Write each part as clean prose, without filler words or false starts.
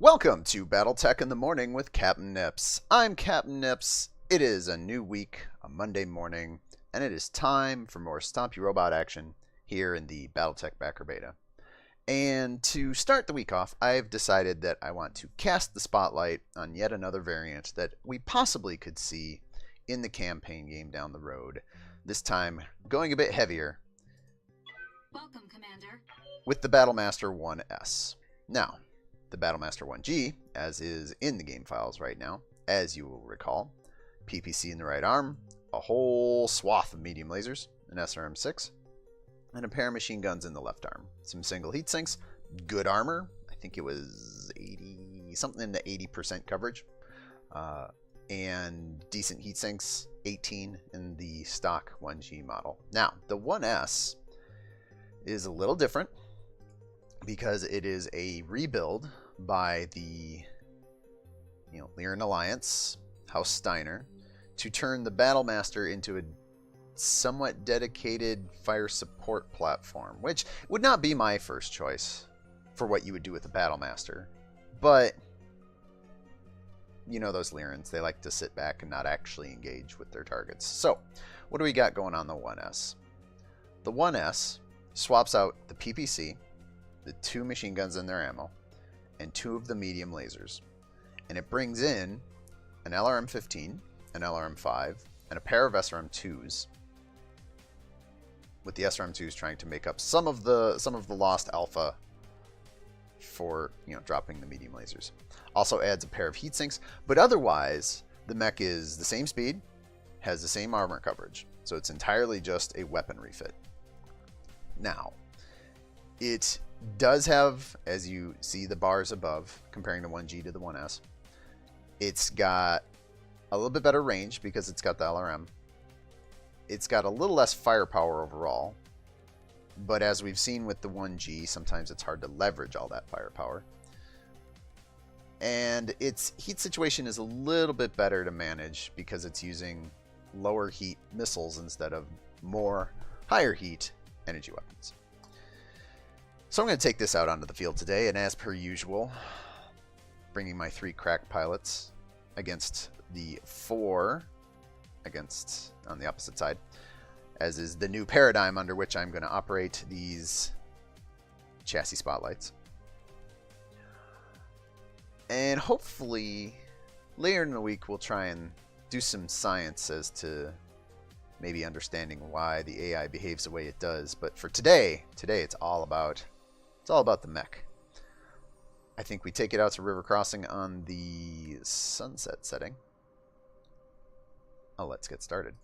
Welcome to BattleTech in the Morning with Captain Nips. I'm Captain Nips. It is a new week, a Monday morning, and it is time for more Stomp You Robot action here in the BattleTech Backer Beta. And to start the week off, I've decided that I want to cast the spotlight on yet another variant that we possibly could see in the campaign game down the road. This time, going a bit heavier. Welcome, Commander. With the Battlemaster 1S. Now, the Battlemaster 1G, as is in the game files right now, as you will recall, PPC in the right arm, a whole swath of medium lasers, an SRM-6, and a pair of machine guns in the left arm. Some single heat sinks, good armor, I think it was 80, something in the 80% coverage, and decent heat sinks, 18 in the stock 1G model. Now, the 1S is a little different because it is a rebuild by the Lyran Alliance, House Steiner, to turn the Battlemaster into a somewhat dedicated fire support platform, which would not be my first choice for what you would do with the Battlemaster. But you know those Lyrans, they like to sit back and not actually engage with their targets. So, what do we got going on the 1S? The 1S swaps out the PPC, the 2 machine guns in their ammo, and 2 of the medium lasers. And it brings in an LRM-15, an LRM-5, and a pair of SRM-2s, with the SRM-2s trying to make up some of the lost alpha for dropping the medium lasers. Also adds a pair of heat sinks, but otherwise the mech is the same speed, has the same armor coverage, so it's entirely just a weapon refit. Now, it does have, as you see the bars above, comparing the 1G to the 1S, it's got a little bit better range because it's got the LRM. It's got a little less firepower overall, but as we've seen with the 1G, sometimes it's hard to leverage all that firepower. And its heat situation is a little bit better to manage because it's using lower heat missiles instead of more higher heat energy weapons. So I'm going to take this out onto the field today, and as per usual, bringing my 3 crack pilots against the 4 on the opposite side, as is the new paradigm under which I'm going to operate these chassis spotlights. And hopefully later in the week we'll try and do some science as to maybe understanding why the AI behaves the way it does. But for today it's all about the mech. I think we take it out to River Crossing on the sunset setting. Let's get started.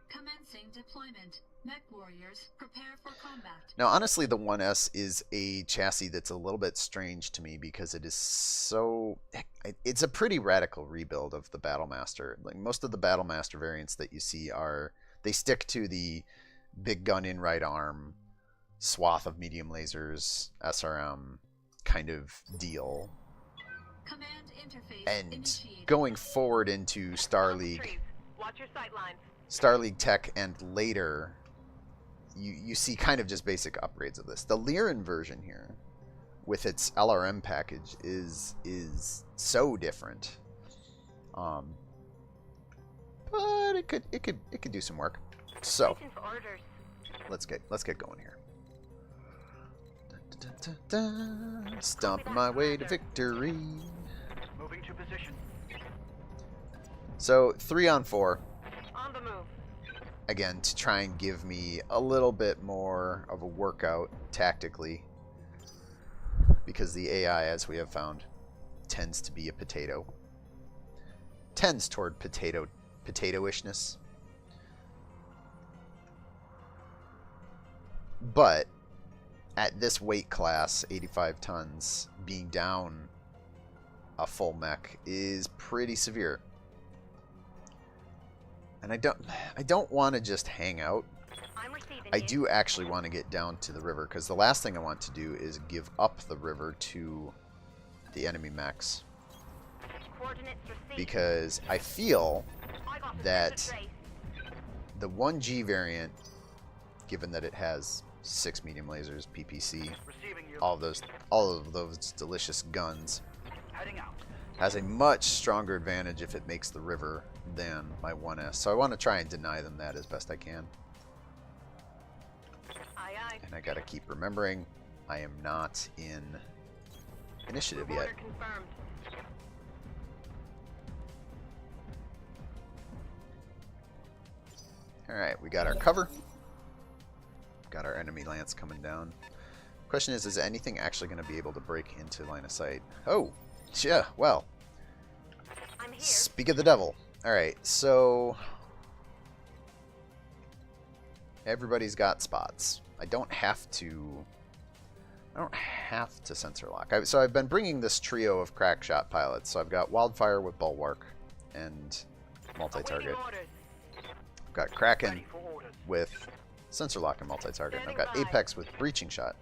Commencing deployment. Mech warriors, prepare for combat. Now, honestly, the 1S is a chassis that's a little bit strange to me because it is so... It's a pretty radical rebuild of the Battlemaster. Like most of the Battlemaster variants that you see they stick to the big gun in right arm, swath of medium lasers, SRM kind of deal. Command interface And initiated. going forward into Star League Tech and later, you see kind of just basic upgrades of this. The Lyran version here, with its LRM package, is so different. But it could do some work. So let's get going here. Stomp my way to victory. Moving to position. So 3 on 4. On the move. Again, to try and give me a little bit more of a workout tactically, because the AI, as we have found, tends to be a potato. Tends toward potato-ishness. But at this weight class, 85 tons, being down a full mech is pretty severe. And I don't want to just hang out. I do actually want to get down to the river, because the last thing I want to do is give up the river to the enemy mechs. Because I feel that the 1G variant, given that it has 6 medium lasers, PPC, all of those delicious guns, Heading out. has a much stronger advantage if it makes the river than my 1S. So I want to try and deny them that as best I can. Aye, aye. And I gotta keep remembering, I am not in initiative Move yet. order confirmed. Alright, we got our cover. Got our enemy lance coming down. Question is anything actually going to be able to break into line of sight? Oh, yeah, well. I'm here. Speak of the devil. Alright, so everybody's got spots. I don't have to sensor lock. So I've been bringing this trio of crack shot pilots. So I've got Wildfire with Bulwark and multi-target. Awaiting orders. I've got Kraken Ready for orders. with sensor lock and multi-target. And I've got Standing by. Apex with breaching shot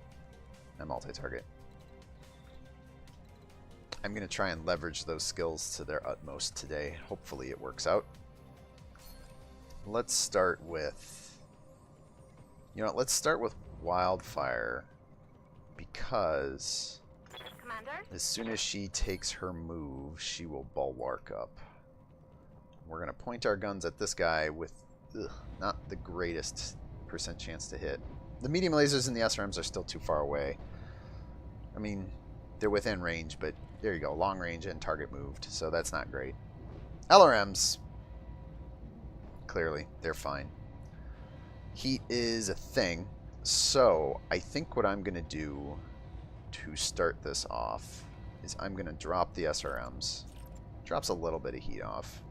and multi-target. I'm going to try and leverage those skills to their utmost today. Hopefully it works out. Let's start with... let's start with Wildfire, because Commander? as soon as she takes her move, she will Bulwark up. We're going to point our guns at this guy with not the greatest % chance to hit. The medium lasers and the SRMs are still too far away. I mean, they're within range, but there you go. Long range and target moved, so that's not great. LRMs, clearly, they're fine. Heat is a thing, so I think what I'm going to do to start this off is I'm going to drop the SRMs. Drops a little bit of heat off.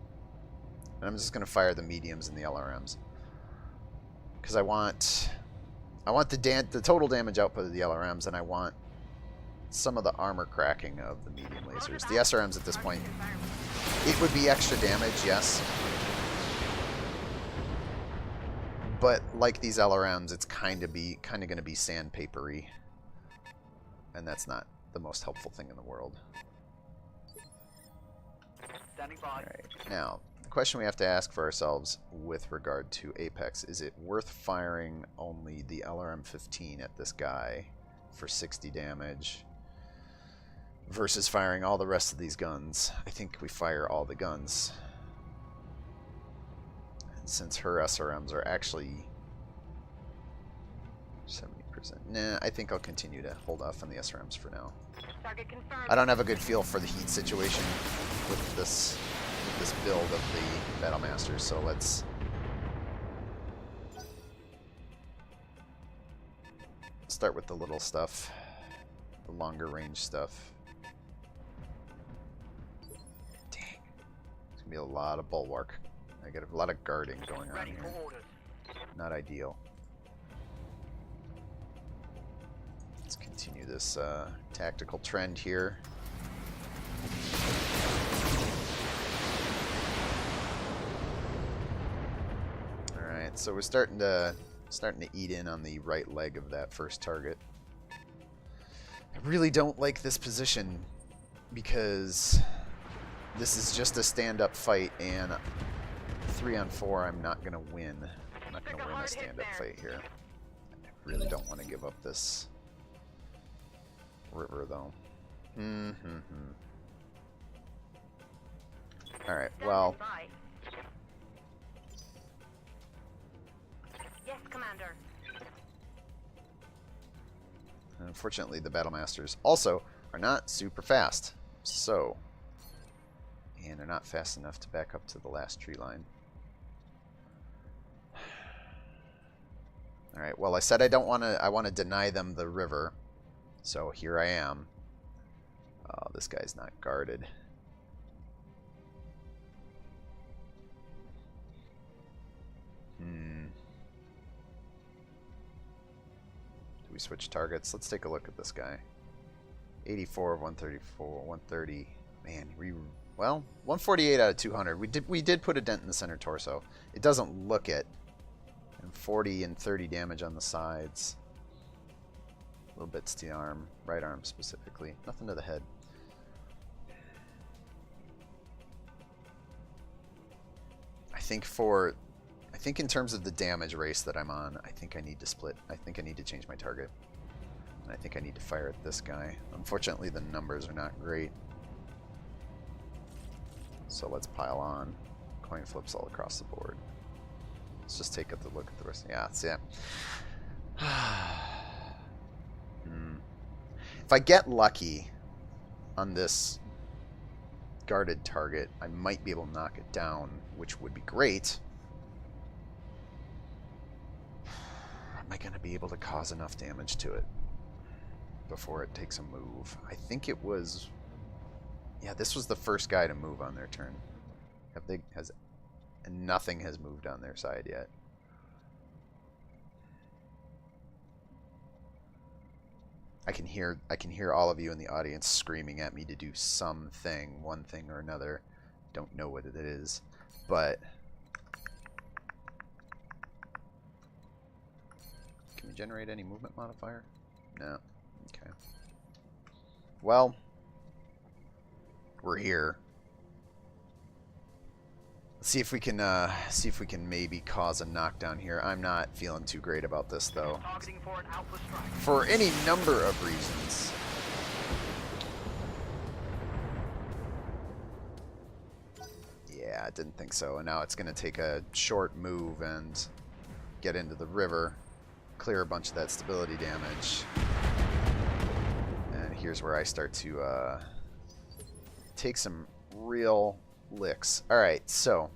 And I'm just going to fire the mediums and the LRMs. Because I want the total damage output of the LRMs, and I want some of the armor cracking of the medium lasers. The SRMs at this point, it would be extra damage, yes. But like these LRMs, it's kind of going to be sandpapery. And that's not the most helpful thing in the world. Standing by. Alright, now, the question we have to ask for ourselves with regard to Apex, is it worth firing only the LRM-15 at this guy for 60 damage versus firing all the rest of these guns? I think we fire all the guns. And since her SRMs are actually 70%, nah, I think I'll continue to hold off on the SRMs for now. Target confirmed. I don't have a good feel for the heat situation with this build of the Battlemaster, so let's start with the little stuff, the longer range stuff. Dang, it's gonna be a lot of bulwark. I got a lot of guarding going on Ready here. for orders. Not ideal. Let's continue this tactical trend here. Alright, so we're starting to eat in on the right leg of that first target. I really don't like this position because this is just a stand-up fight, and 3-on-4 I'm not gonna win. I'm not gonna win a stand-up fight here. I really don't want to give up this river though. Alright, well, Standing by. Yes, Commander. unfortunately the Battlemasters also are not super fast. So, and they're not fast enough to back up to the last tree line. Alright, well I said I want to deny them the river. So here I am. Oh, this guy's not guarded. Do we switch targets? Let's take a look at this guy. 84 of 134, 130. Man, well, 148 out of 200. We did put a dent in the center torso. It doesn't look it. And 40 and 30 damage on the sides. Little bits to the arm, right arm specifically. Nothing to the head. I think in terms of the damage race that I'm on, I think I need to split. I think I need to change my target. And I think I need to fire at this guy. Unfortunately, the numbers are not great. So let's pile on. Coin flips all across the board. Let's just take a look at the rest. Yeah, see it. If I get lucky on this guarded target, I might be able to knock it down, which would be great. Am I going to be able to cause enough damage to it before it takes a move? I think it was... Yeah, this was the first guy to move on their turn. And nothing has moved on their side yet. I can hear all of you in the audience screaming at me to do something, one thing or another. Don't know what it is, but can we generate any movement modifier? No. Okay. Well, we're here. Let's see if we can maybe cause a knockdown here. I'm not feeling too great about this though, Targeting for an alpha strike. for any number of reasons. Yeah, I didn't think so. And now it's going to take a short move and get into the river, clear a bunch of that stability damage. And here's where I start to take some real licks. Alright, so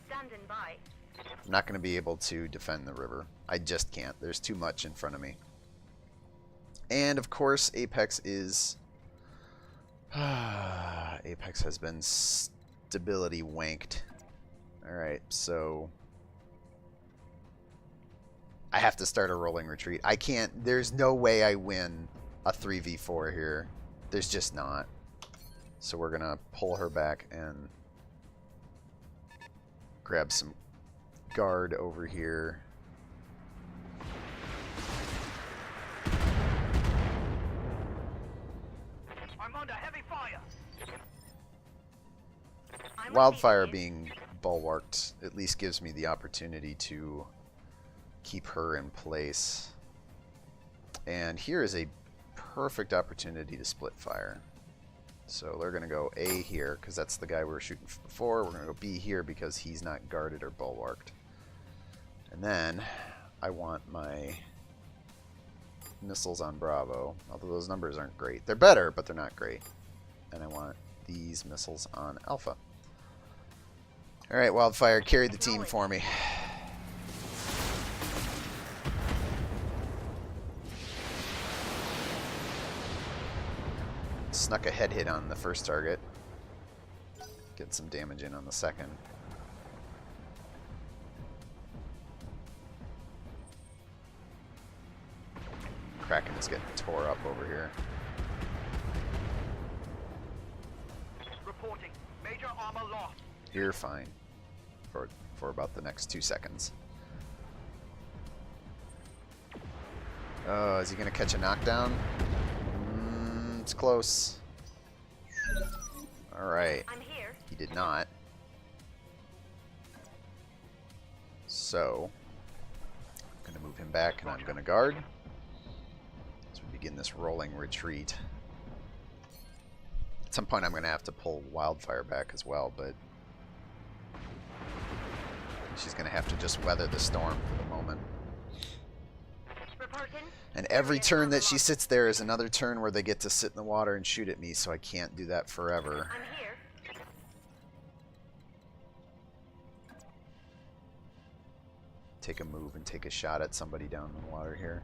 Standing by. I'm not going to be able to defend the river. I just can't. There's too much in front of me. And of course, Apex is... Apex has been stability wanked. Alright, so... I have to start a rolling retreat. I can't... There's no way I win a 3v4 here. There's just not. So we're going to pull her back and grab some guard over here. I'm under heavy fire. Wildfire being bulwarked at least gives me the opportunity to keep her in place. And here is a perfect opportunity to split fire. So they're going to go A here, because that's the guy we were shooting before. We're going to go B here, because he's not guarded or bulwarked. And then I want my missiles on Bravo, although those numbers aren't great. They're better, but they're not great. And I want these missiles on Alpha. Alright, Wildfire, carry the team for me. Snuck a head hit on the first target. Get some damage in on the second. Kraken is getting tore up over here. Reporting. Major armor lost. You're fine. For about the next 2 seconds. Oh, is he going to catch a knockdown? It's close. Alright. I'm here. He did not. So, I'm going to move him back and I'm going to guard. As we begin this rolling retreat. At some point I'm going to have to pull Wildfire back as well, but she's going to have to just weather the storm for the moment. Reporting. And every turn that she sits there is another turn where they get to sit in the water and shoot at me, so I can't do that forever. I'm here. Take a move and take a shot at somebody down in the water here.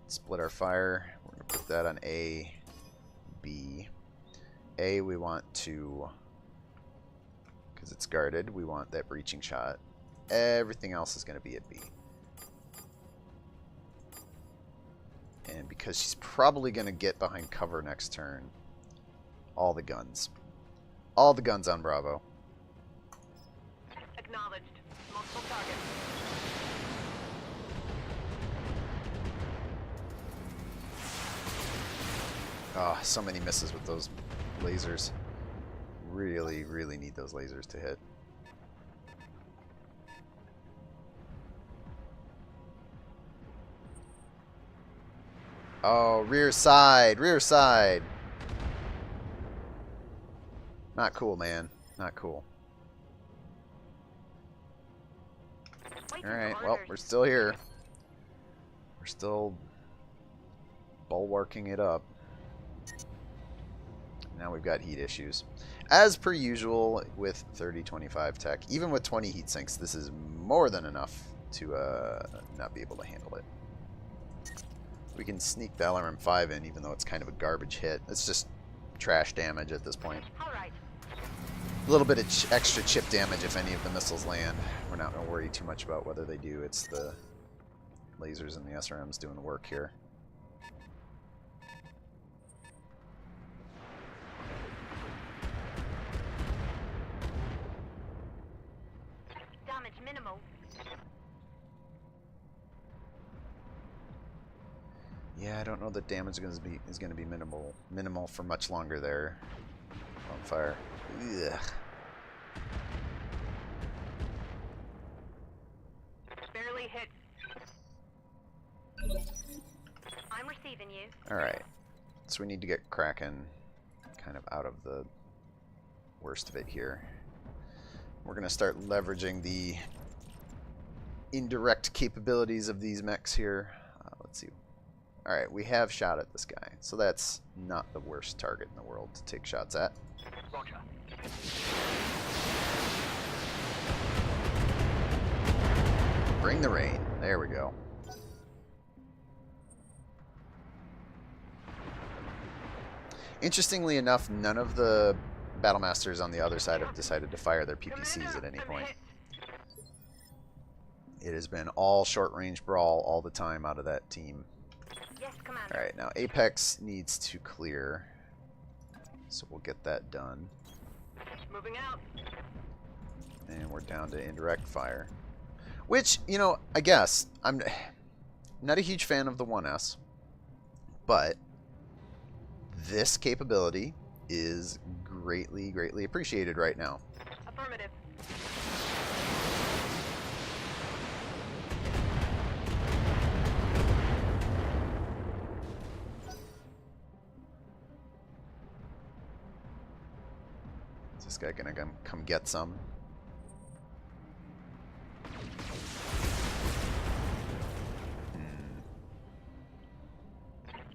Split our fire. We're going to put that on A, B. A, we want to, because it's guarded, we want that breaching shot. Everything else is going to be at B. And because she's probably going to get behind cover next turn, all the guns. All the guns on Bravo. Acknowledged. Multiple targets. Oh, so many misses with those lasers. Really, really need those lasers to hit. Oh, rear side, rear side. Not cool, man. Not cool. Alright, well, we're still here. We're still bulwarking it up. Now we've got heat issues. As per usual with 3025 tech, even with 20 heat sinks, this is more than enough to not be able to handle it. We can sneak the LRM-5 in, even though it's kind of a garbage hit. It's just trash damage at this point. A little bit of extra chip damage if any of the missiles land. We're not going to worry too much about whether they do. It's the lasers and the SRMs doing the work here. Damage minimal. Yeah, I don't know that damage is going to be minimal for much longer there. On fire. Ugh. Barely hit. I'm receiving you. Alright. So we need to get Kraken kind of out of the worst of it here. We're going to start leveraging the indirect capabilities of these mechs here. Let's see. Alright, we have shot at this guy. So that's not the worst target in the world to take shots at. Roger. Bring the rain. There we go. Interestingly enough, none of the Battlemasters on the other side have decided to fire their PPCs at any point. It has been all short-range brawl all the time out of that team. Yes, Commander. Alright, now Apex needs to clear. So we'll get that done. Moving out. And we're down to indirect fire. Which, you know, I guess, I'm not a huge fan of the 1S. But this capability is greatly, greatly appreciated right now. Affirmative. Is this guy gonna come get some?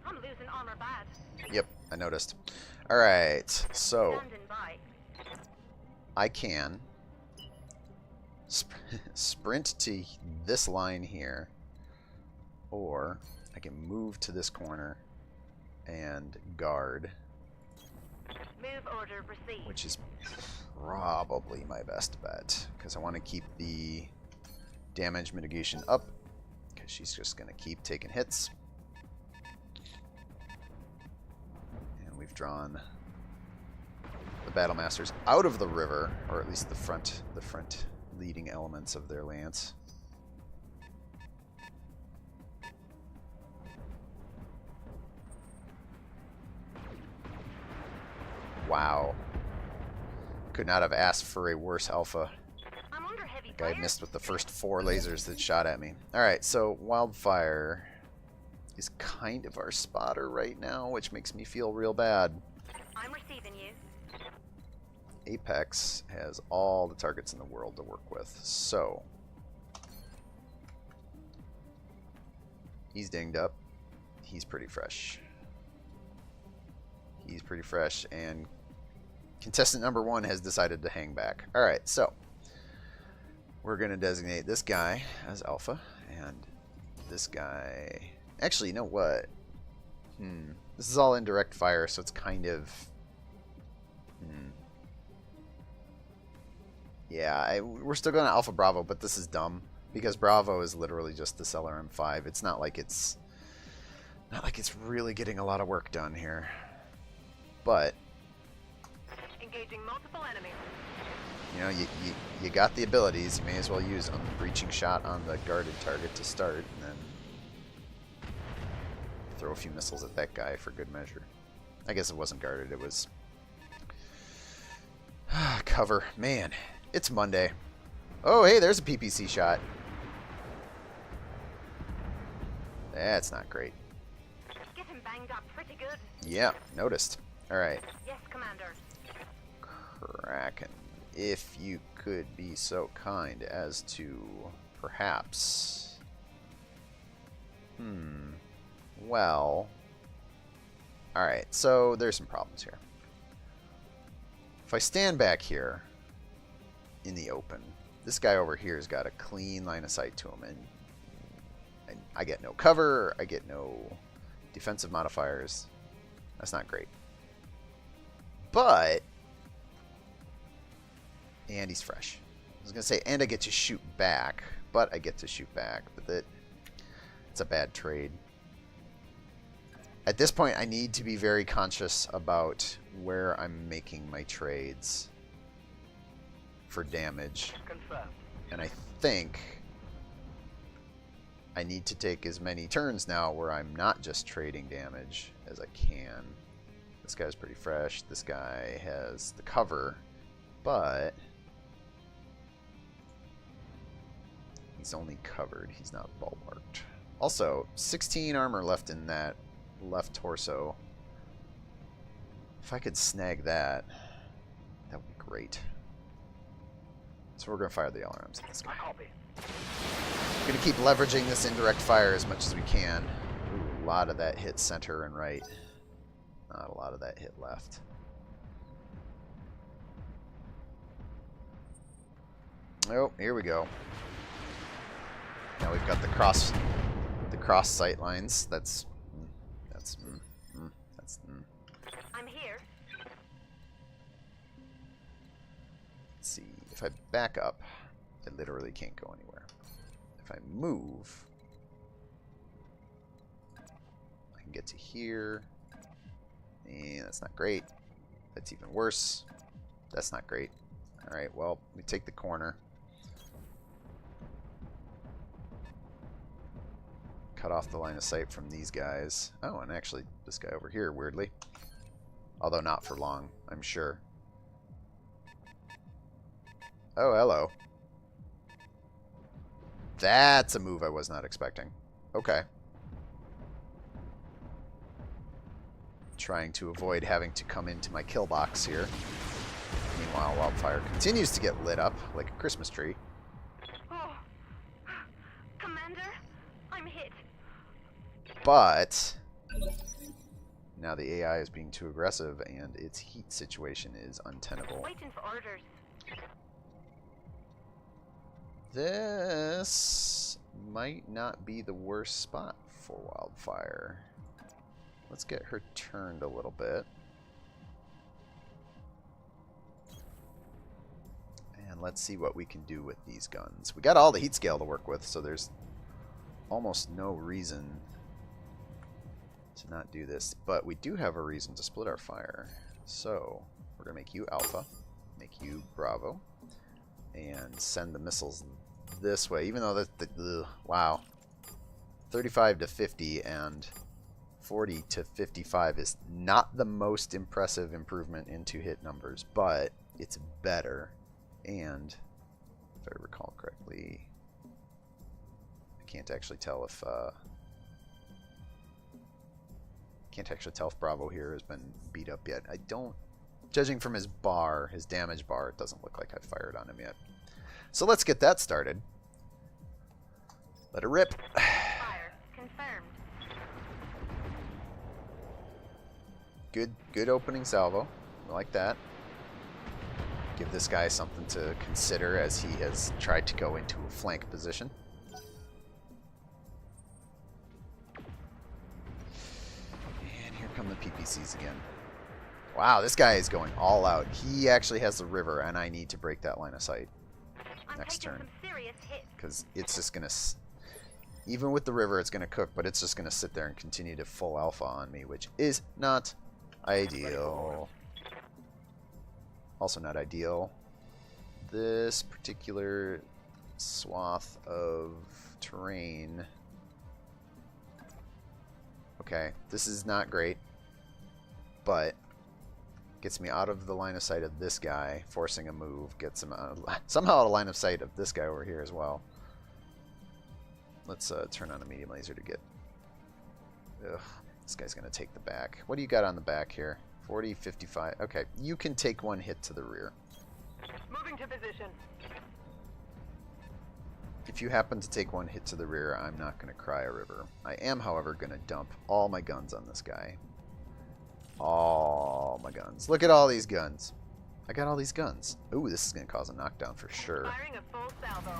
I'm losing armor bad. Yep, I noticed. Alright, so Standing by. I can sprint to this line here, or I can move to this corner and guard, Move order received. which is probably my best bet, because I want to keep the damage mitigation up, because she's just going to keep taking hits. And we've drawn the Battlemasters out of the river, or at least the front leading elements of their lance. Wow. Could not have asked for a worse alpha. I'm under heavy Guy fire. missed with the first 4 lasers that shot at me. Alright, so Wildfire is kind of our spotter right now, which makes me feel real bad. I'm receiving you. Apex has all the targets in the world to work with, so he's dinged up. He's pretty fresh. He's pretty fresh, and contestant number 1 has decided to hang back. Alright, so we're going to designate this guy as Alpha, and this guy... Actually, you know what? This is all indirect fire, so it's kind of... Yeah, we're still going to Alpha Bravo, but this is dumb, because Bravo is literally just this LRM-5. It's not like it's really getting a lot of work done here. But Engaging multiple enemies. you know, you got the abilities. You may as well use them. Breaching shot on the guarded target to start, and then throw a few missiles at that guy for good measure. I guess it wasn't guarded. It was cover. Man, it's Monday. Oh, hey, there's a PPC shot. That's not great. Getting banged up pretty good. Yeah, noticed. All right. Yes, Commander. Kraken, if you could be so kind as to perhaps... Well... Alright, so there's some problems here. If I stand back here in the open, this guy over here has got a clean line of sight to him, and I get no cover, I get no defensive modifiers. That's not great. But... And he's fresh. I was going to say, and I get to shoot back, but I get to shoot back, but it's a bad trade. At this point, I need to be very conscious about where I'm making my trades for damage. Confirmed. And I think I need to take as many turns now where I'm not just trading damage as I can. This guy's pretty fresh. This guy has the cover, but he's only covered. He's not bulwarked. Also, 16 armor left in that left torso. If I could snag that, that would be great. So we're going to fire the alarms at this guy. We're going to keep leveraging this indirect fire as much as we can. Ooh, a lot of that hit center and right. Not a lot of that hit left. Oh, here we go. Now we've got the cross sight lines. That's I'm here. Let's see. If I back up, I literally can't go anywhere. If I move, I can get to here. And that's not great. That's even worse. That's not great. Alright, well, we take the corner. Cut off the line of sight from these guys. Oh, and actually this guy over here, weirdly. Although not for long, I'm sure. Oh, hello. That's a move I was not expecting. Okay. Trying to avoid having to come into my kill box here. Meanwhile, Wildfire continues to get lit up like a Christmas tree. Oh, Commander, I'm hit. But now the AI is being too aggressive and its heat situation is untenable. Waiting for orders. This might not be the worst spot for Wildfire. Let's get her turned a little bit. And let's see what we can do with these guns. We got all the heat scale to work with, so there's almost no reason to not do this. But we do have a reason to split our fire. So we're going to make you Alpha, make you Bravo, and send the missiles this way. Even though wow, 35 to 50 and 40 to 55 is not the most impressive improvement into hit numbers, but it's better. And if I recall correctly, I can't actually tell if Bravo here has been beat up yet. I don't, judging from his bar, his damage bar, it doesn't look like I fired on him yet. So let's get that started. Let it rip. Fire confirmed. Good opening salvo. I like that. Give this guy something to consider as he has tried to go into a flank position. And here come the PPCs again. Wow, this guy is going all out. He actually has the river, and I need to break that line of sight I'm next taking turn. some serious hits. Because it's just going to... Even with the river, it's going to cook, but it's just going to sit there and continue to full alpha on me, which is not ideal. Also not ideal. This particular swath of terrain... Okay, this is not great, but gets me out of the line of sight of this guy, forcing a move, gets him out of, somehow out of line of sight of this guy over here as well. Let's turn on a medium laser to get... Ugh, this guy's going to take the back. What do you got on the back here? 40, 55. Okay, you can take one hit to the rear. Moving to position. If you happen to take one hit to the rear, I'm not going to cry a river. I am, however, going to dump all my guns on this guy. All my guns. Look at all these guns. I got all these guns. Ooh, this is going to cause a knockdown for sure. Firing a full salvo.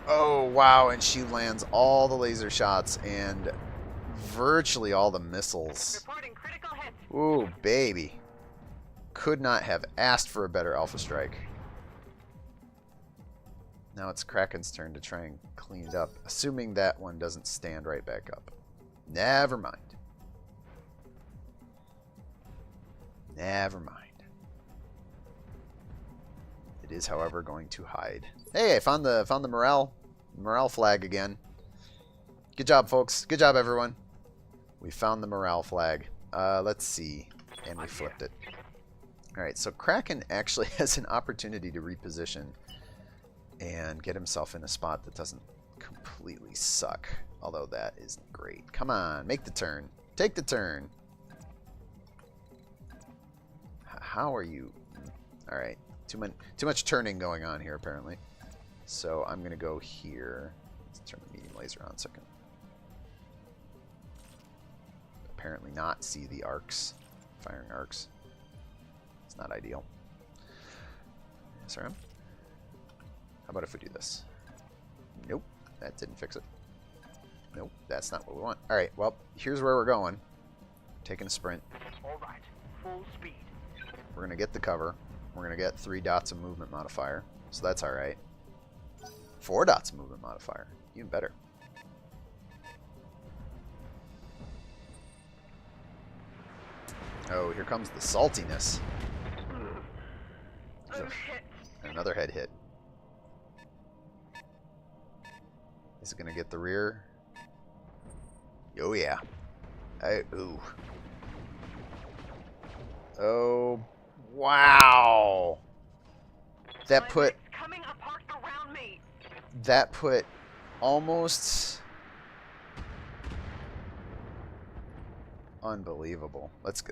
Oh, wow, and she lands all the laser shots and virtually all the missiles. Reporting critical hit. Ooh, baby. Could not have asked for a better Alpha Strike. Now it's Kraken's turn to try and clean it up, assuming that one doesn't stand right back up. Never mind. Never mind. It is, however, going to hide. Hey, I found the morale flag again. Good job, folks. Good job, everyone. We found the morale flag. Let's see. And we flipped it. Alright, so Kraken actually has an opportunity to reposition and get himself in a spot that doesn't completely suck. Although that isn't great. Come on, make the turn. Take the turn. How are you? Alright, too much turning going on here, apparently. So I'm going to go here. Let's turn the medium laser on a second. Apparently not see the arcs. Firing arcs. It's not ideal. SRM. How about if we do this? Nope, that didn't fix it. Nope, that's not what we want. Alright, well, here's where we're going. Taking a sprint. Alright, full speed. We're going to get the cover. We're going to get 3 dots of movement modifier. So that's alright. 4 dots of movement modifier. Even better. Oh, here comes the saltiness. I'm Ugh. hit. Another head hit. Is it going to get the rear? Oh, yeah. Ooh. Oh, wow. That put... Coming apart around me. That put almost... Unbelievable. Let's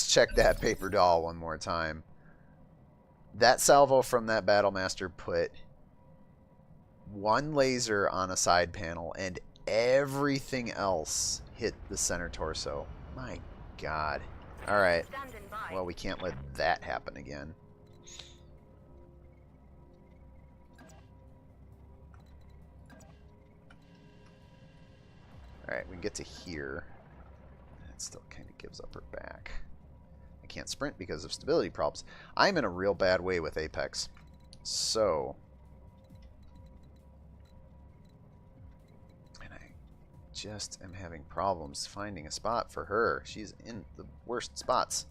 check that paper doll one more time. That salvo from that Battlemaster put 1 laser on a side panel and everything else hit the center torso. My God. Alright. Standing by. Well, we can't let that happen again. Alright, we can get to here. It still kind of gives up her back. I can't sprint because of stability problems. I'm in a real bad way with Apex. So... and I just am having problems finding a spot for her. She's in the worst spots.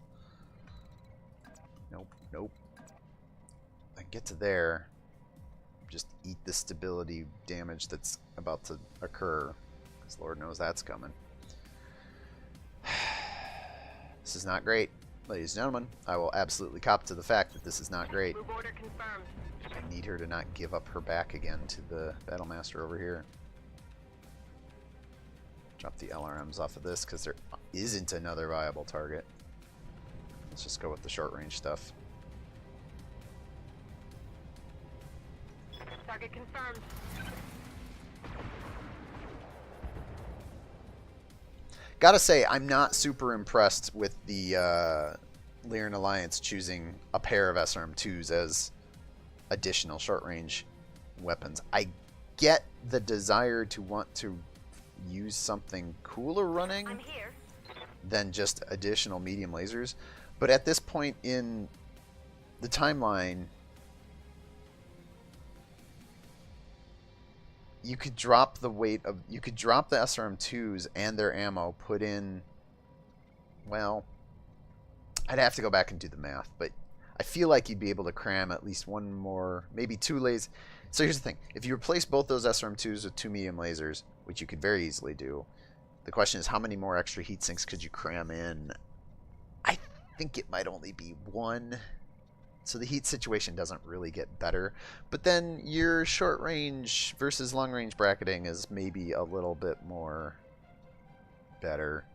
Nope, nope. I get to there. Just eat the stability damage that's about to occur. Because Lord knows that's coming. This is not great. Ladies and gentlemen, I will absolutely cop to the fact that this is not great. Move order confirmed. I need her to not give up her back again to the Battlemaster over here. Drop the LRMs off of this because there isn't another viable target. Let's just go with the short range stuff. Target confirmed. Gotta say, I'm not super impressed with the Lyran Alliance choosing a pair of SRM-2s as additional short-range weapons. I get the desire to want to use something cooler running I'm here. than just additional medium lasers, but at this point in the timeline, you could drop the weight of... you could drop the SRM-2s and their ammo, put in... well, I'd have to go back and do the math, but I feel like you'd be able to cram at least 1 more, maybe 2 lasers. So here's the thing. If you replace both those SRM-2s with 2 medium lasers, which you could very easily do, the question is how many more extra heat sinks could you cram in? I think it might only be 1. So the heat situation doesn't really get better. But then your short range versus long range bracketing is maybe a little bit more better.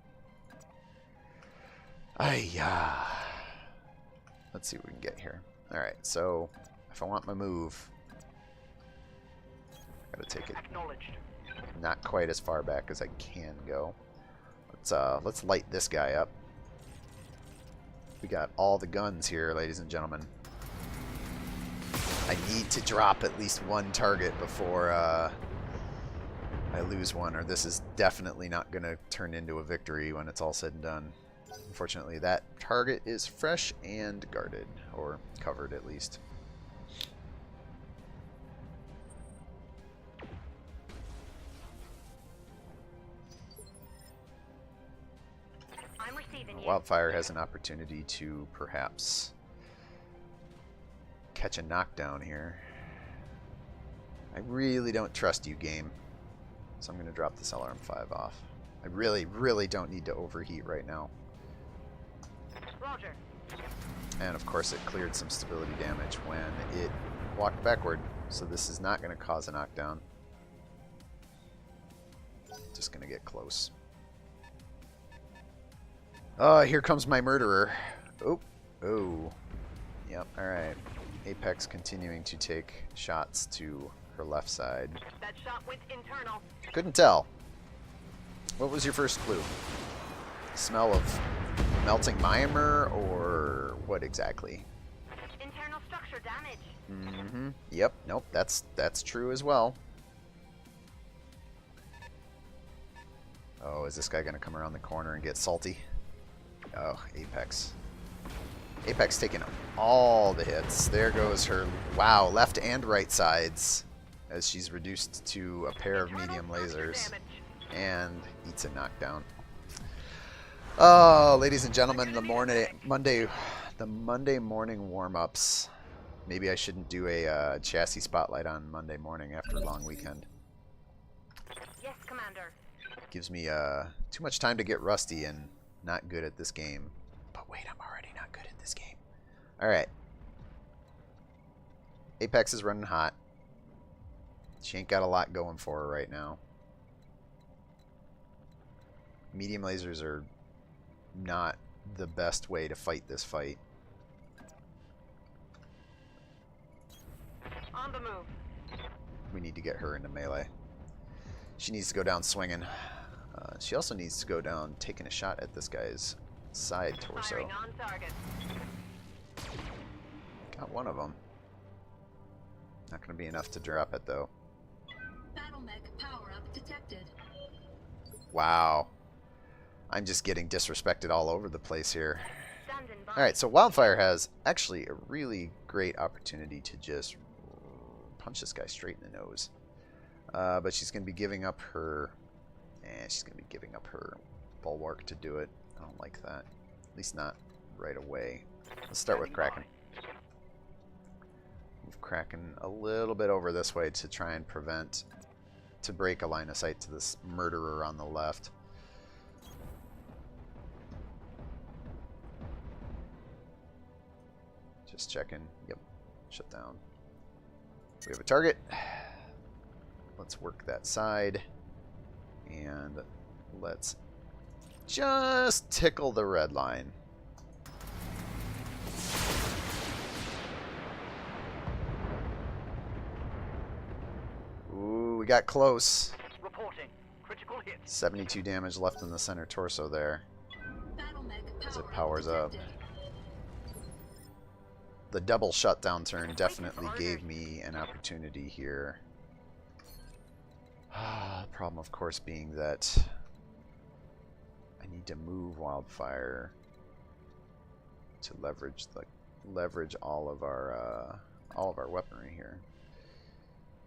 Let's see what we can get here. Alright, so if I want my move, I gotta take it Acknowledged. not quite as far back as I can go. Let's light this guy up. We got all the guns here, ladies and gentlemen. I need to drop at least one target before I lose one, or this is definitely not going to turn into a victory when it's all said and done. Unfortunately, that target is fresh and guarded, or covered at least. I'm receiving you. Wildfire has an opportunity to perhaps catch a knockdown here. I really don't trust you, game. So I'm going to drop this LRM-5 off. I really don't need to overheat right now. Roger. And of course it cleared some stability damage when it walked backward. So this is not going to cause a knockdown. Just going to get close. Oh, here comes my murderer. Oh. Yep, alright. Apex continuing to take shots to her left side. That shot went internal. Couldn't tell. What was your first clue? Smell of melting Myanmar, or what exactly? Internal structure damage. Mm-hmm. Yep, nope, that's true as well. Oh, is this guy gonna come around the corner and get salty? Oh, Apex. Apex taking all the hits. There goes her, wow, left and right sides, as she's reduced to a pair of medium lasers and eats a knockdown. Oh, ladies and gentlemen, the Monday morning warm-ups. Maybe I shouldn't do a chassis spotlight on Monday morning after a long weekend. Yes, Commander. Gives me too much time to get rusty and not good at this game. But wait, I'm already not good at this game. Alright. Apex is running hot. She ain't got a lot going for her right now. Medium lasers are not the best way to fight this fight. On the move. We need to get her into melee. She needs to go down swinging. She also needs to go down taking a shot at this guy's side torso. Firing on target. Got one of them. Not going to be enough to drop it, though. Battlemech power-up detected. Wow. I'm just getting disrespected all over the place here. Standing by. Alright, so Wildfire has actually a really great opportunity to just punch this guy straight in the nose. But she's going to be giving up her... she's going to be giving up her bulwark to do it. I don't like that. At least not right away. Let's start with Kraken. Move Kraken a little bit over this way to try and to break a line of sight to this murderer on the left. Just checking. Yep. Shut down. We have a target. Let's work that side. And let's just tickle the red line. Ooh, we got close. Reporting. Critical hit. 72 damage left in the center torso there. Battlemech As it powers up. detected. The double shutdown turn definitely gave me an opportunity here. The problem, of course, being that I need to move Wildfire to leverage all of our weaponry here.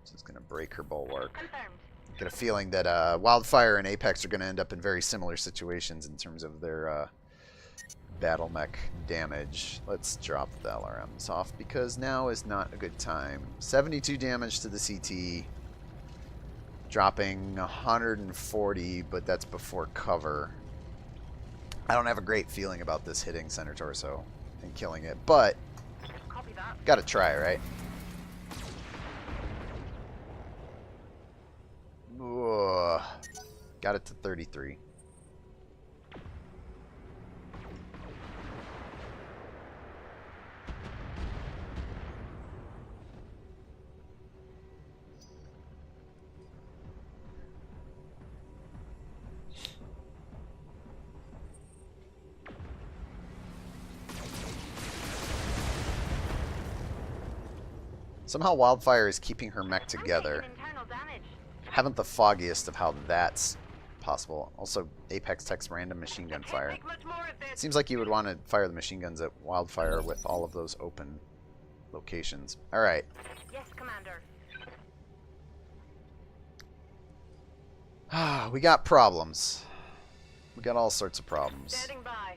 This is going to break her bulwark. Confirmed. Get a feeling that Wildfire and Apex are going to end up in very similar situations in terms of their battle mech damage. Let's drop the LRMs off because now is not a good time. 72 damage to the CT. Dropping 140, but that's before cover. I don't have a great feeling about this hitting center torso and killing it, but Copy that. gotta try, right? Got it to 33. Somehow Wildfire is keeping her mech I'm together. taking internal damage. Haven't the foggiest of how that's possible. Also, Apex Tech's random machine gun Can't fire. take much more of this. Seems like you would want to fire the machine guns at Wildfire with all of those open locations. Alright. Yes, Commander. We got problems. We got all sorts of problems. Standing by.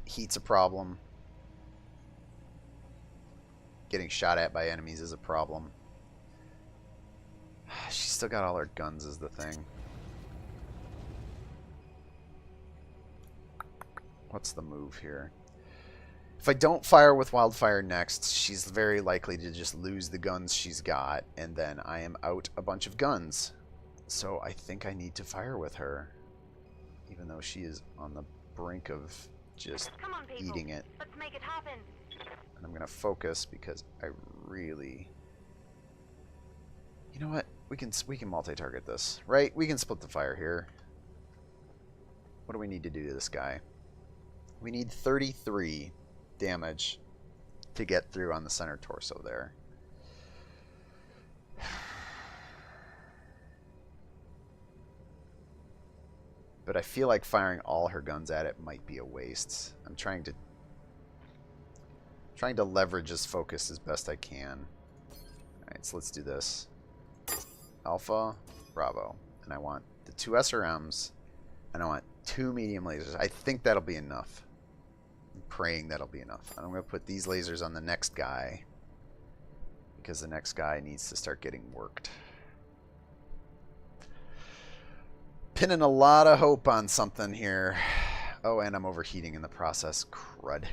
Heat's a problem. Getting shot at by enemies is a problem. She's still got all her guns is the thing. What's the move here? If I don't fire with Wildfire next, she's very likely to just lose the guns she's got, and then I am out a bunch of guns. So I think I need to fire with her, even though she is on the brink of just Come on, people. eating it. Let's make it happen. And I'm going to focus because I really... You know what? We can multi-target this, right? We can split the fire here. What do we need to do to this guy? We need 33 damage to get through on the center torso there. But I feel like firing all her guns at it might be a waste. I'm trying to leverage his focus as best I can. Alright, so let's do this. Alpha, Bravo. And I want the 2 SRMs, and I want 2 medium lasers. I think that'll be enough. I'm praying that'll be enough. And I'm going to put these lasers on the next guy, because the next guy needs to start getting worked. Pinning a lot of hope on something here. Oh, and I'm overheating in the process. Crud.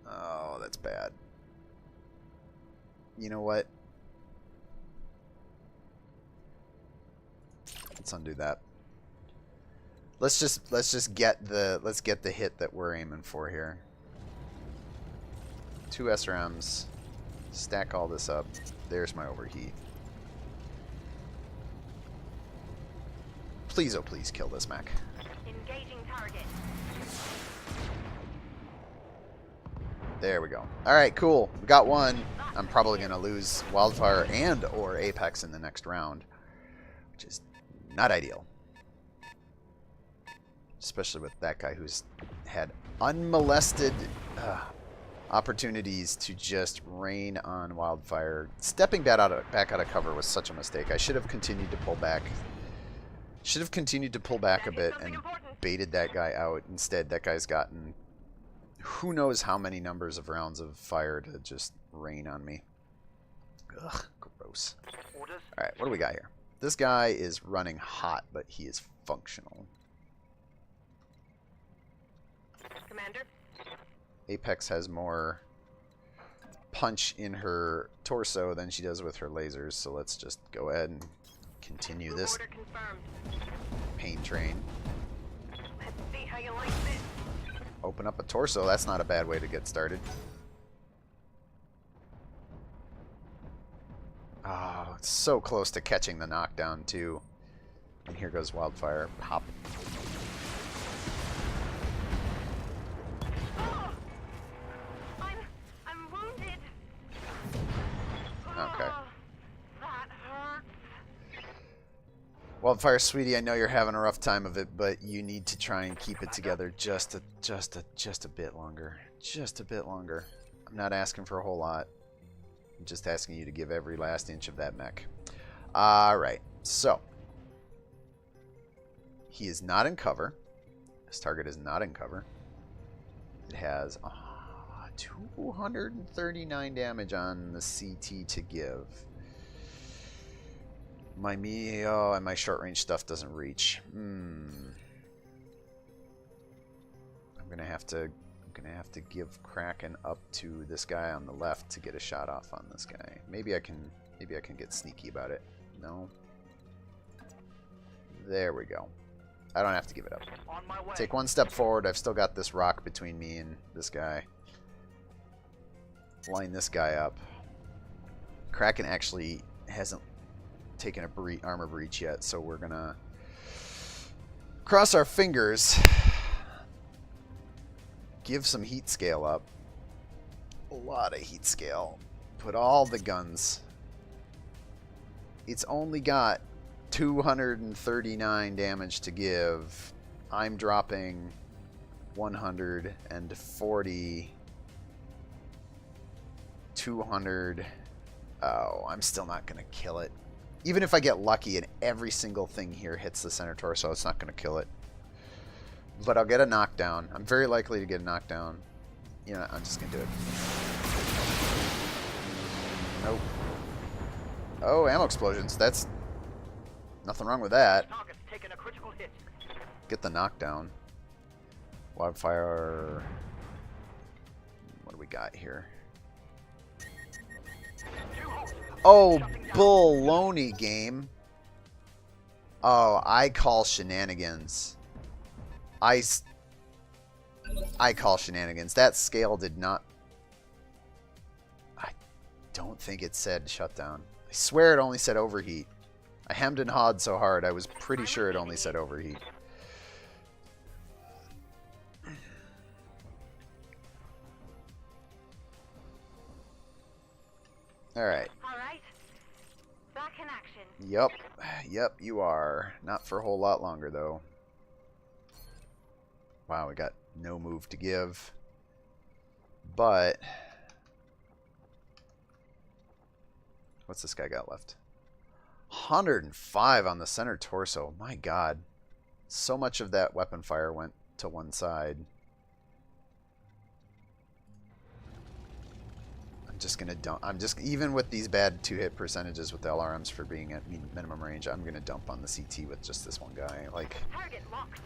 Oh, that's bad. You know what? Let's undo that. Let's just get the hit that we're aiming for here. 2 SRMs. Stack all this up. There's my overheat. Please, oh please, kill this mech. Engaging target. There we go. Alright, cool. We got one. I'm probably going to lose Wildfire and or Apex in the next round, which is not ideal. Especially with that guy who's had unmolested opportunities to just rain on Wildfire. Stepping back out of cover was such a mistake. I should have continued to pull back. Should have continued to pull back a bit and baited that guy out. Instead, that guy's gotten who knows how many numbers of rounds of fire to just rain on me. Ugh, gross. Orders. Alright, what do we got here? This guy is running hot, but he is functional. Commander. Apex has more punch in her torso than she does with her lasers, so let's just go ahead and continue Move this order confirmed. pain train. Let's see how you like this. Open up a torso, that's not a bad way to get started. Oh, it's so close to catching the knockdown too. And here goes Wildfire. Pop. Oh! I'm wounded. Okay. Oh, that hurts. Wildfire, sweetie, I know you're having a rough time of it, but you need to try and keep it together just a bit longer. Just a bit longer. I'm not asking for a whole lot. I'm just asking you to give every last inch of that mech. Alright, so. He is not in cover. This target is not in cover. It has 239 damage on the CT to give. My and my short range stuff doesn't reach. I'm gonna have to give Kraken up to this guy on the left to get a shot off on this guy. Maybe I can get sneaky about it. No. There we go. I don't have to give it up. On my way. Take one step forward. I've still got this rock between me and this guy. Line this guy up. Kraken actually hasn't taken a armor breach yet, so we're gonna cross our fingers give some heat scale up. A lot of heat scale. Put all the guns. It's only got 239 damage to give. I'm dropping 140. 200. Oh, I'm still not going to kill it. Even if I get lucky and every single thing here hits the center torso, it's not going to kill it. But I'll get a knockdown. I'm very likely to get a knockdown. You know, I'm just going to do it. Nope. Oh, ammo explosions. That's nothing wrong with that. Target's taken a critical hit. Get the knockdown. Wildfire. What do we got here? Oh, baloney game. Oh, I call shenanigans. I call shenanigans. That scale did not... I don't think it said shutdown. I swear it only said overheat. I hemmed and hawed so hard, I was pretty sure it only said overheat. Alright. Alright. Back in action. Yep. Yep, you are. Not for a whole lot longer, though. Wow, we got no move to give. But... what's this guy got left? 105 on the center torso. My god. So much of that weapon fire went to one side. I'm just gonna dump. Even with these bad 2-hit percentages with the LRMs for being at minimum range, I'm gonna dump on the CT with just this one guy. Like, Target locked.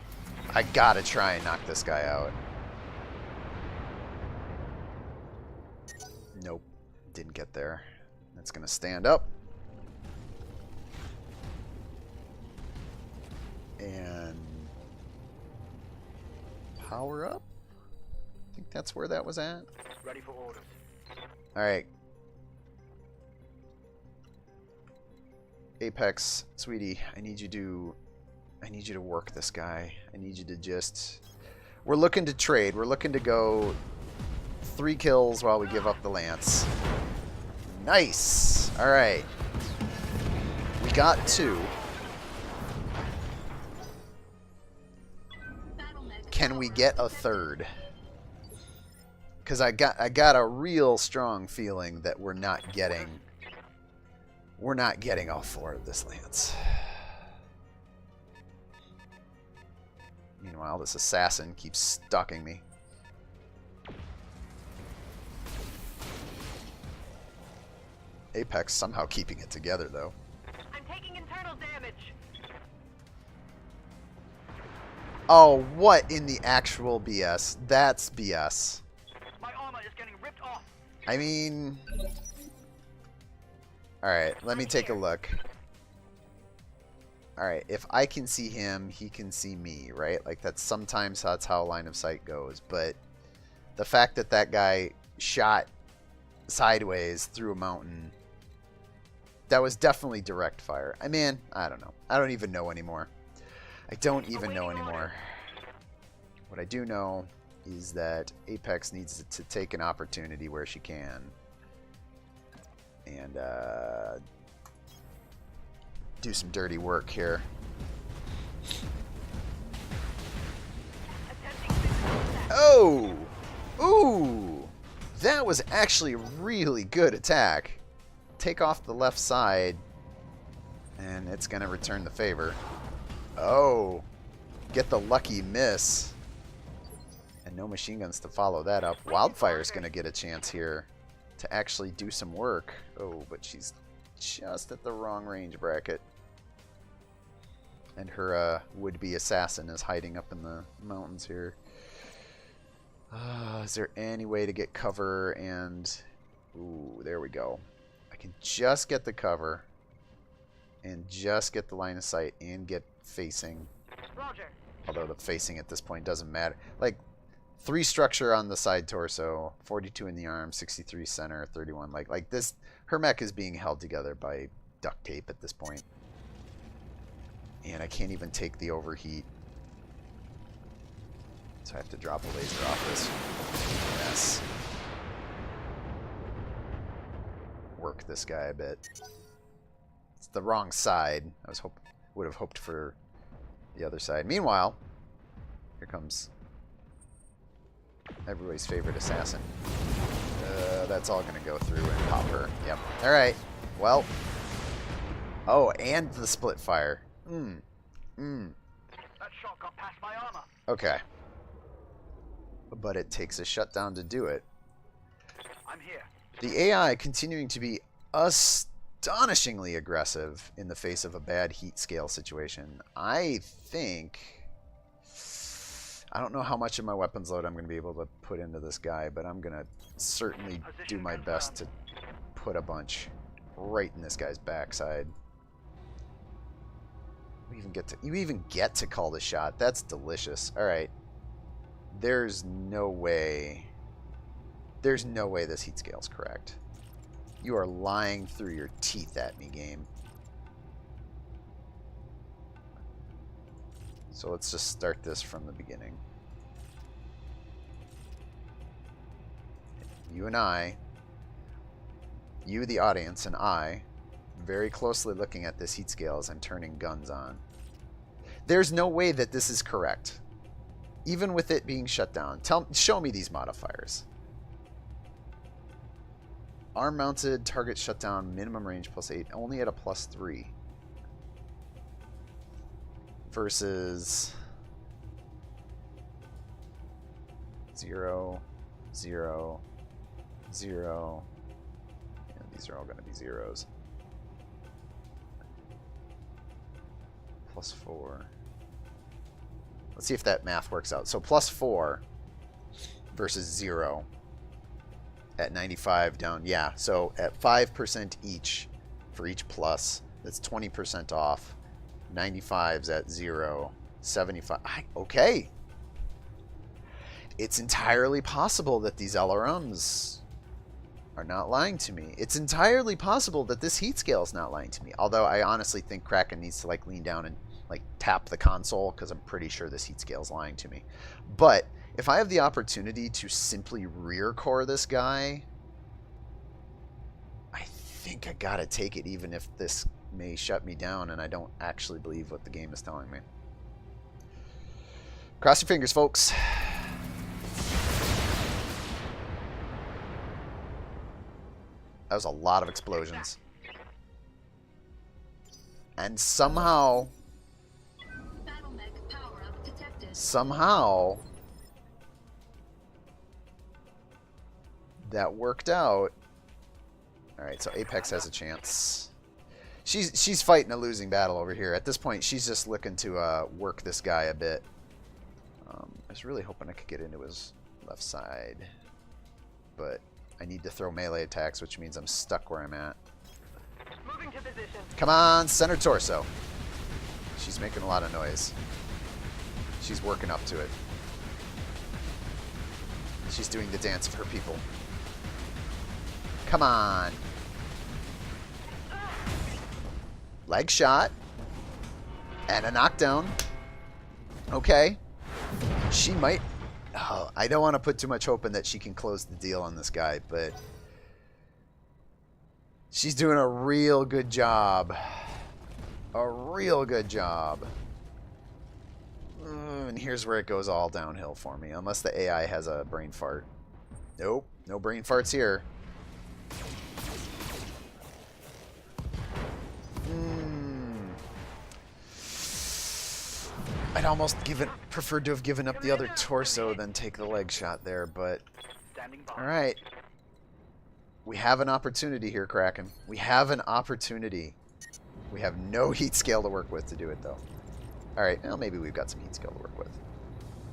I gotta try and knock this guy out. Nope, didn't get there. That's gonna stand up. And power up? I think that's where that was at. Ready for orders. Alright. Apex, sweetie, I need you to work this guy. I need you to just... we're looking to trade. We're looking to go 3 kills while we give up the lance. Nice! Alright. We got 2. Can we get a 3rd? Because I got a real strong feeling that we're not getting all 4 of this lance. Meanwhile, this assassin keeps stalking me. Apex somehow keeping it together, though. I'm taking internal damage. Oh, what in the actual BS? That's BS. My armor is getting ripped off. I mean... alright, let me take a look. Alright, if I can see him, he can see me, right? Like, sometimes that's how line of sight goes. But the fact that that guy shot sideways through a mountain, that was definitely direct fire. I mean, I don't know. I don't even know anymore. I don't even know anymore. What I do know is that Apex needs to take an opportunity where she can. And do some dirty work here. Oh! Ooh! That was actually a really good attack. Take off the left side, and it's going to return the favor. Oh! Get the lucky miss. And no machine guns to follow that up. Wildfire's going to get a chance here to actually do some work. Oh, but she's just at the wrong range bracket. And her would-be assassin is hiding up in the mountains here. Is there any way to get cover and... ooh, there we go. I can just get the cover and just get the line of sight and get facing. Roger. Although the facing at this point doesn't matter. Like, 3 structure on the side torso, 42 in the arm, 63 center, 31. Like this, her mech is being held together by duct tape at this point. And I can't even take the overheat. So I have to drop a laser off this mess. Work this guy a bit. It's the wrong side. Would have hoped for the other side. Meanwhile, here comes everybody's favorite assassin. That's all gonna go through and pop her. Yep. All right. Well. Oh, and the split fire. That shot got past my armor. Okay. But it takes a shutdown to do it. I'm here. The AI continuing to be astonishingly aggressive in the face of a bad heat scale situation. I don't know how much of my weapons load I'm going to be able to put into this guy, but I'm going to certainly do my best to put a bunch right in this guy's backside. You even get to call the shot. That's delicious. All right. There's no way this heat scale is correct. You are lying through your teeth at me, game. So let's just start this from the beginning. You and I, you the audience and I, very closely looking at this heat scale as I'm turning guns on. There's no way that this is correct. Even with it being shut down. Show me these modifiers. Arm mounted, target shutdown, minimum range +8, only at a +3. Versus 0, 0, 0. Yeah, these are all going to be zeros. +4. Let's see if that math works out. So +4 versus 0 at 95 down. Yeah, so at 5% each for each plus, that's 20% off. 95's at 0. 75. Okay. It's entirely possible that these LRMs are not lying to me. It's entirely possible that this heat scale is not lying to me. Although I honestly think Kraken needs to lean down and tap the console, because I'm pretty sure this heat scale is lying to me. But if I have the opportunity to simply rear core this guy, I think I gotta take it, even if this may shut me down and I don't actually believe what the game is telling me. Cross your fingers, folks. That was a lot of explosions. And somehow that worked out. Alright, so Apex has a chance. She's fighting a losing battle over here. At this point, she's just looking to work this guy a bit. I was really hoping I could get into his left side. But I need to throw melee attacks, which means I'm stuck where I'm at. Moving to position. Come on, center torso. She's making a lot of noise. She's working up to it. She's doing the dance of her people. Come on. Leg shot. And a knockdown. Okay. She might... Oh, I don't want to put too much hope in that she can close the deal on this guy, but... she's doing a real good job. A real good job. And here's where it goes all downhill for me. Unless the AI has a brain fart. Nope. No brain farts here. I'd almost preferred to have given up the other torso than take the leg shot there, but... Alright. We have an opportunity here, Kraken. We have an opportunity. We have no heat scale to work with to do it, though. Alright, well, maybe we've got some heat scale to work with.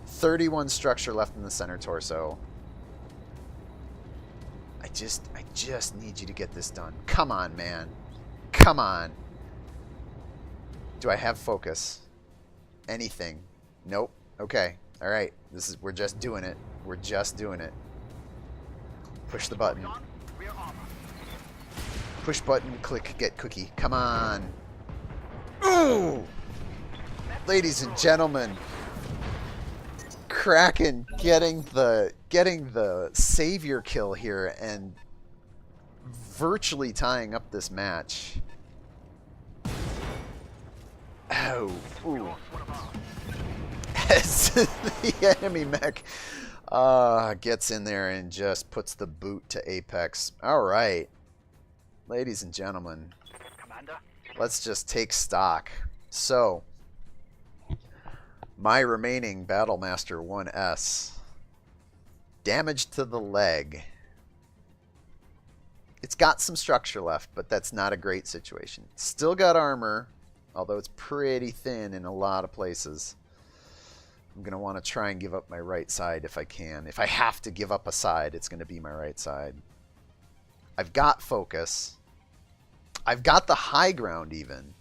31 structure left in the center torso. I just need you to get this done. Come on, man. Come on. Do I have focus? Anything? Nope. Okay. Alright. We're just doing it. We're just doing it. Push the button. Push button, click, get cookie. Come on. Ooh! Ladies and gentlemen, Kraken getting the savior kill here and virtually tying up this match. Oh, ooh. As the enemy mech gets in there and just puts the boot to Apex. All right, ladies and gentlemen, Commander. let's just take stock. So, my remaining Battlemaster 1S. Damage to the leg. It's got some structure left, but that's not a great situation. Still got armor, although it's pretty thin in a lot of places. I'm going to want to try and give up my right side if I can. If I have to give up a side, it's going to be my right side. I've got focus. I've got the high ground even.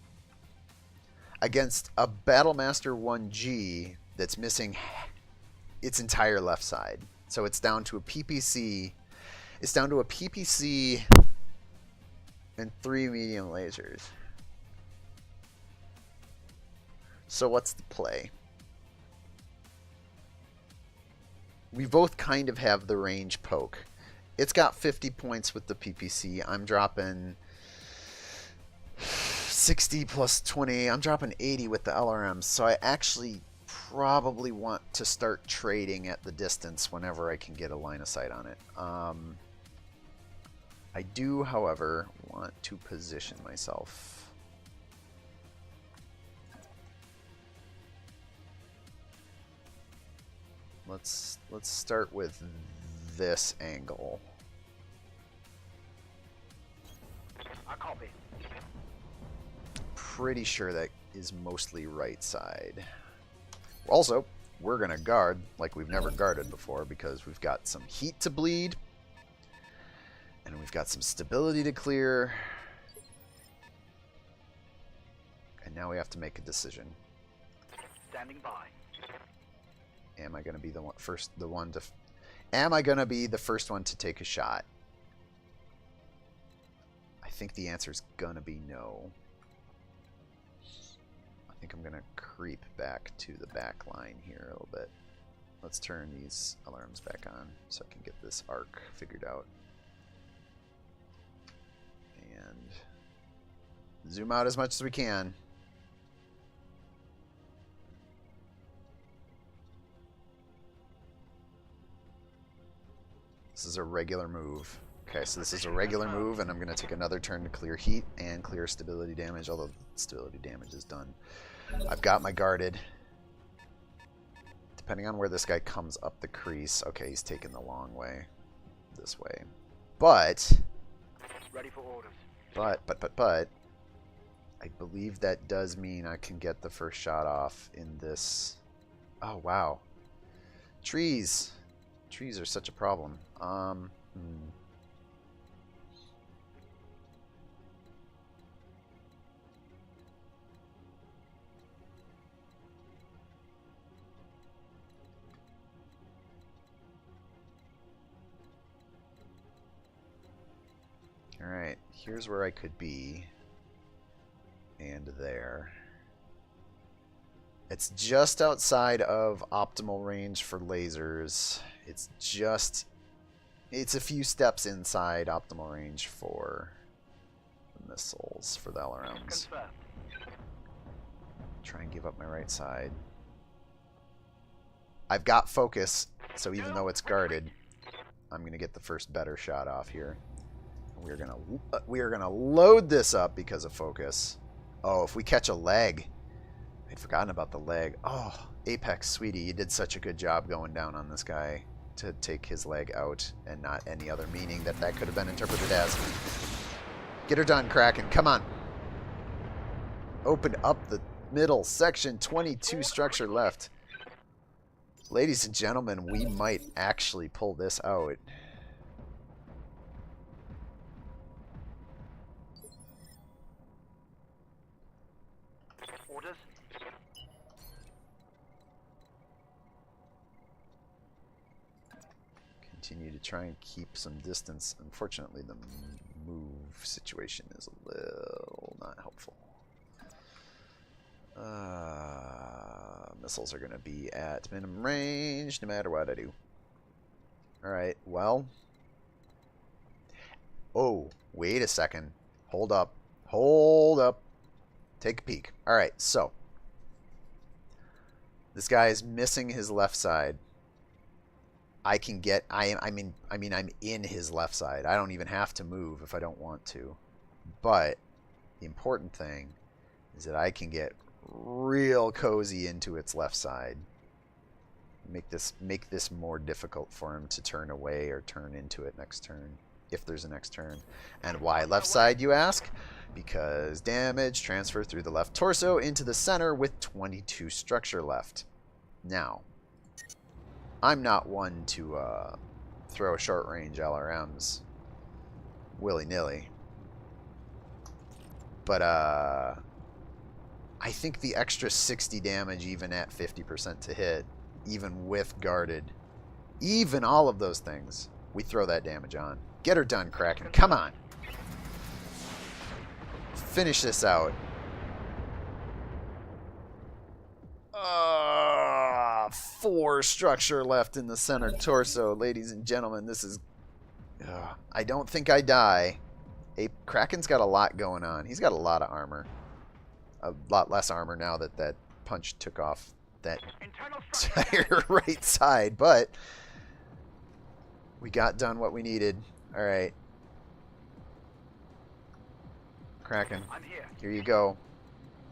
Against a Battlemaster 1G that's missing its entire left side. So it's down to a PPC. It's down to a PPC and 3 medium lasers. So what's the play? We both kind of have the range poke. It's got 50 points with the PPC. I'm dropping 60 plus 20. I'm dropping 80 with the LRMs. So I actually probably want to start trading at the distance whenever I can get a line of sight on it. I do, however, want to position myself. Let's start with this angle. I copy. Pretty sure that is mostly right side. Also, we're going to guard like we've never guarded before because we've got some heat to bleed and we've got some stability to clear. And now we have to make a decision. Standing by. Am I going to be the am I going to be the first one to take a shot? I think the answer is going to be no. I think I'm going to creep back to the back line here a little bit. Let's turn these alarms back on so I can get this arc figured out. And zoom out as much as we can. This is a regular move. Okay, so this is a regular move, and I'm going to take another turn to clear heat and clear stability damage, although stability damage is done. I've got my guarded. Depending on where this guy comes up the crease. Okay, he's taking the long way. This way. But... Ready for orders. But... I believe that does mean I can get the first shot off in this... Oh, wow. Trees. Trees are such a problem. Alright, here's where I could be. And there. It's just outside of optimal range for lasers. It's a few steps inside optimal range for the missiles, for the LRMs. Confirmed. Try and give up my right side. I've got focus, so even though it's guarded, I'm going to get the first better shot off here. We are gonna load this up because of focus. Oh, if we catch a leg. I'd forgotten about the leg. Oh, Apex, sweetie, you did such a good job going down on this guy to take his leg out and not any other meaning that could have been interpreted as. Get her done, Kraken. Come on. Open up the middle section. 22 structure left. Ladies and gentlemen, we might actually pull this out. Orders. Continue to try and keep some distance. Unfortunately, the move situation is a little not helpful. missiles are going to be at minimum range no matter what I do. Alright, well. Oh, wait a second. Hold up. Hold up. Take a peek. Alright, so. This guy is missing his left side. I can get... I'm in his left side. I don't even have to move if I don't want to. But the important thing is that I can get real cozy into its left side. Make this more difficult for him to turn away or turn into it next turn, if there's a next turn. And why left side, you ask? Because damage transfer through the left torso into the center with 22 structure left. Now, I'm not one to throw short range LRMs willy-nilly. But I think the extra 60 damage even at 50% to hit, even with guarded, even all of those things, we throw that damage on. Get her done, Kraken. Come on. Finish this out. 4 structure left in the center torso. Ladies and gentlemen, this is... I don't think I die. Kraken's got a lot going on. He's got a lot of armor. A lot less armor now that that punch took off that entire right side. But we got done what we needed. Alright. Kraken, here you go.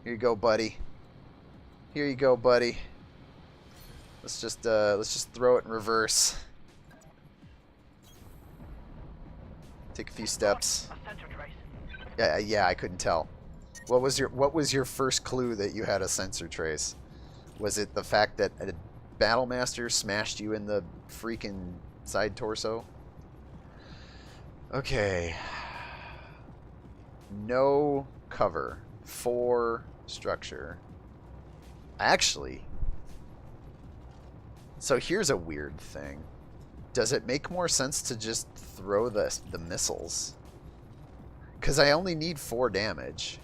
Here you go, buddy. Here you go, buddy. Let's just throw it in reverse. Take a few steps. Yeah, I couldn't tell. What was your first clue that you had a sensor trace? Was it the fact that a Battlemaster smashed you in the freaking side torso? Okay. No cover. 4 structure. Actually, so here's a weird thing. Does it make more sense to just throw the missiles? Because I only need 4 damage.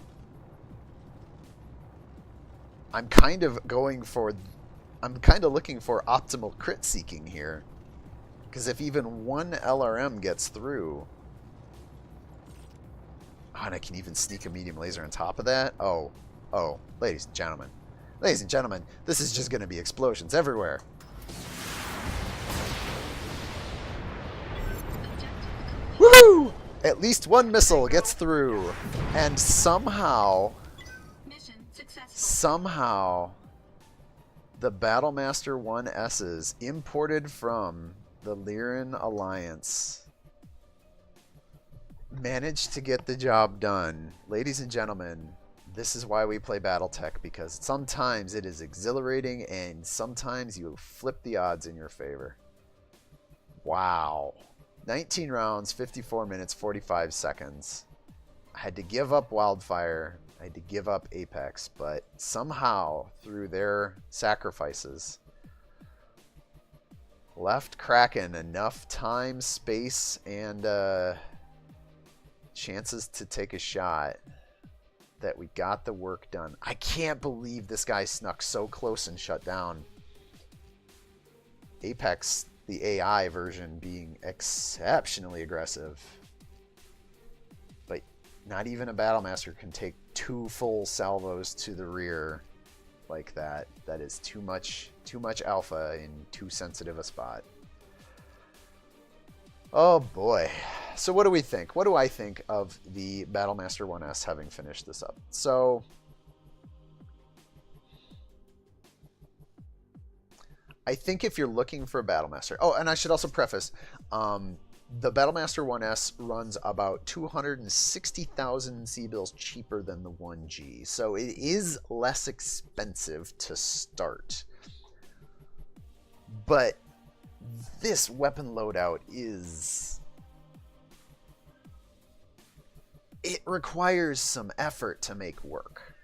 I'm kind of looking for optimal crit seeking here. Because if even 1 LRM gets through... Oh, and I can even sneak a medium laser on top of that? Oh, ladies and gentlemen. Ladies and gentlemen, this is just going to be explosions everywhere. Woohoo! At least 1 missile gets through. And somehow, the Battlemaster 1S's imported from the Lyran Alliance managed to get the job done. Ladies and gentlemen, this is why we play BattleTech, because sometimes it is exhilarating and sometimes you flip the odds in your favor. Wow. 19 rounds, 54 minutes, 45 seconds. I had to give up Wildfire. I had to give up Apex, but somehow, through their sacrifices, left Kraken enough time, space, and chances to take a shot that we got the work done. I can't believe this guy snuck so close and shut down Apex, the AI version, being exceptionally aggressive. But not even a Battlemaster can take 2 full salvos to the rear like that. That is too much alpha in too sensitive a spot. Oh boy. So what do we think? What do I think of the Battlemaster 1S having finished this up? So I think if you're looking for a Battlemaster... Oh, and I should also preface, the Battlemaster 1S runs about 260,000 C-bills cheaper than the 1G. So it is less expensive to start. But this weapon loadout is... It requires some effort to make work,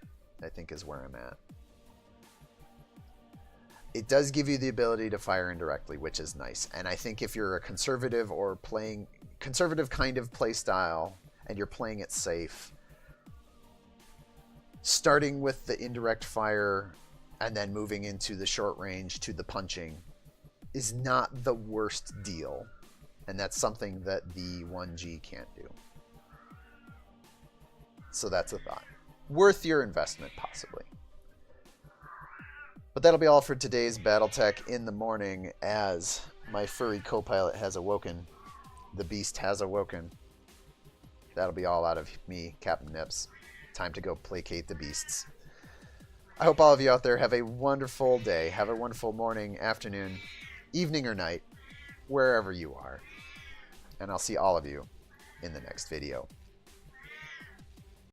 I think is where I'm at. It does give you the ability to fire indirectly, which is nice. And I think if you're a conservative or playing conservative kind of play style and you're playing it safe, starting with the indirect fire and then moving into the short range to the punching is not the worst deal. And that's something that the 1G can't do. So that's a thought. Worth your investment, possibly. But that'll be all for today's Battletech in the morning, as my furry co-pilot has awoken. The beast has awoken. That'll be all out of me, Captain Nips. Time to go placate the beasts. I hope all of you out there have a wonderful day. Have a wonderful morning, afternoon, evening, or night, wherever you are. And I'll see all of you in the next video.